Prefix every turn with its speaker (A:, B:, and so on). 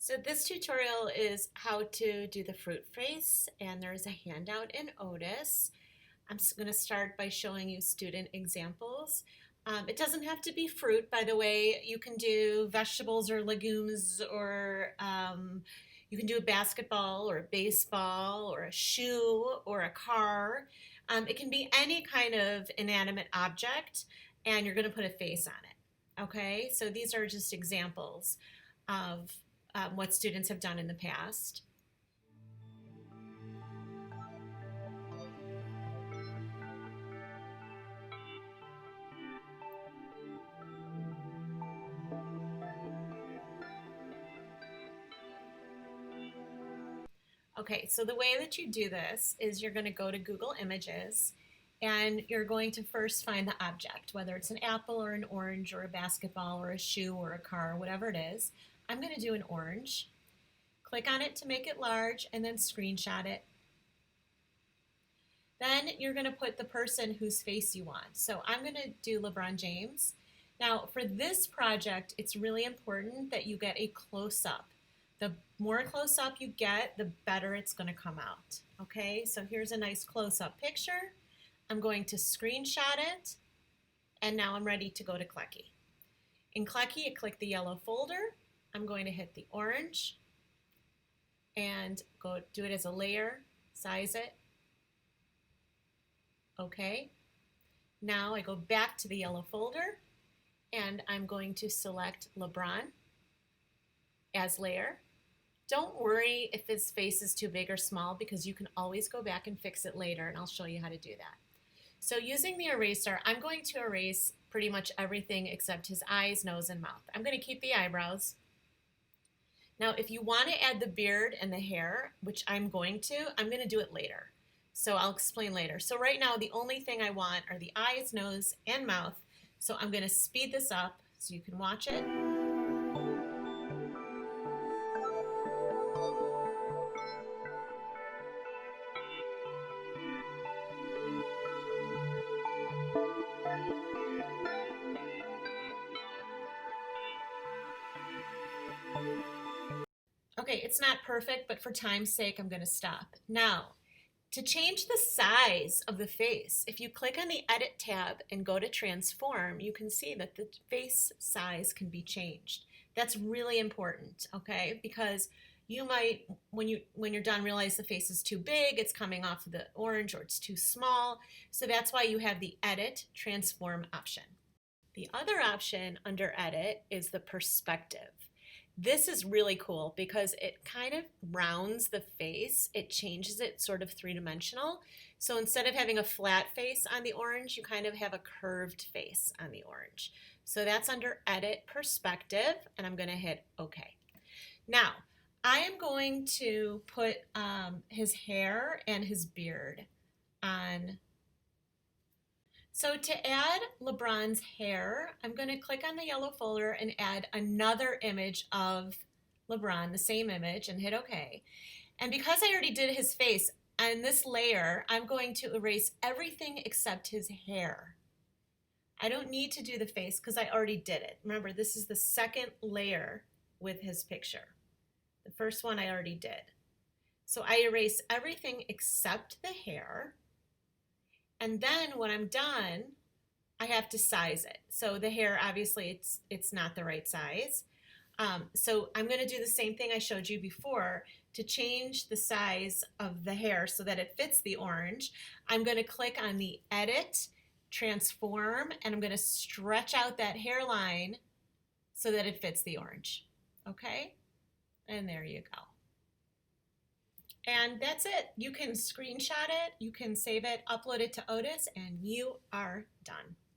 A: So this tutorial is how to do the fruit face, and there's a handout in Otis. I'm going to start by showing you student examples. It doesn't have to be fruit, by the way. You can do vegetables or legumes, or you can do a basketball or a baseball or a shoe or a car. It can be any kind of inanimate object, and you're going to put a face on it. Okay, so these are just examples of what students have done in the past. Okay, so the way that you do this is you're going to go to Google Images and you're going to first find the object, whether it's an apple or an orange or a basketball or a shoe or a car, whatever it is. I'm going to do an orange. Click on it to make it large and then screenshot it. Then you're going to put the person whose face you want. So I'm going to do LeBron James. Now for this project, it's really important that you get a close-up. The more close-up you get, the better it's going to come out. Okay, so here's a nice close-up picture. I'm going to screenshot it, and now I'm ready to go to Clecky. In Clecky, click the yellow folder. I'm going to hit the orange and go do it as a layer, size it. Okay, now I go back to the yellow folder and I'm going to select LeBron as layer. Don't worry if his face is too big or small because you can always go back and fix it later, and I'll show you how to do that. So using the eraser, I'm going to erase pretty much everything except his eyes, nose, and mouth. I'm going to keep the eyebrows. Now if you want to add the beard and the hair, which I'm going to do it later. So I'll explain later. So right now the only thing I want are the eyes, nose, and mouth. So I'm going to speed this up so you can watch it. Okay, it's not perfect, but for time's sake, I'm going to stop. Now, to change the size of the face, if you click on the Edit tab and go to Transform, you can see that the face size can be changed. That's really important, okay? Because you might, when you're done, realize the face is too big, it's coming off of the orange, or it's too small. So that's why you have the Edit Transform option. The other option under Edit is the Perspective. This is really cool because it kind of rounds the face. It changes it sort of three-dimensional. So instead of having a flat face on the orange, you kind of have a curved face on the orange. So that's under Edit Perspective, and I'm going to hit OK. Now, I am going to put his hair and his beard on. So to add LeBron's hair, I'm going to click on the yellow folder and add another image of LeBron, the same image, and hit OK. And because I already did his face on this layer, I'm going to erase everything except his hair. I don't need to do the face because I already did it. Remember, this is the second layer with his picture. The first one I already did. So I erase everything except the hair. And then when I'm done, I have to size it. So the hair, obviously, it's not the right size. So I'm going to do the same thing I showed you before. To change the size of the hair so that it fits the orange, I'm going to click on the Edit, Transform, and I'm going to stretch out that hairline so that it fits the orange. Okay? And there you go. And that's it. You can screenshot it, you can save it, upload it to Otis, and you are done.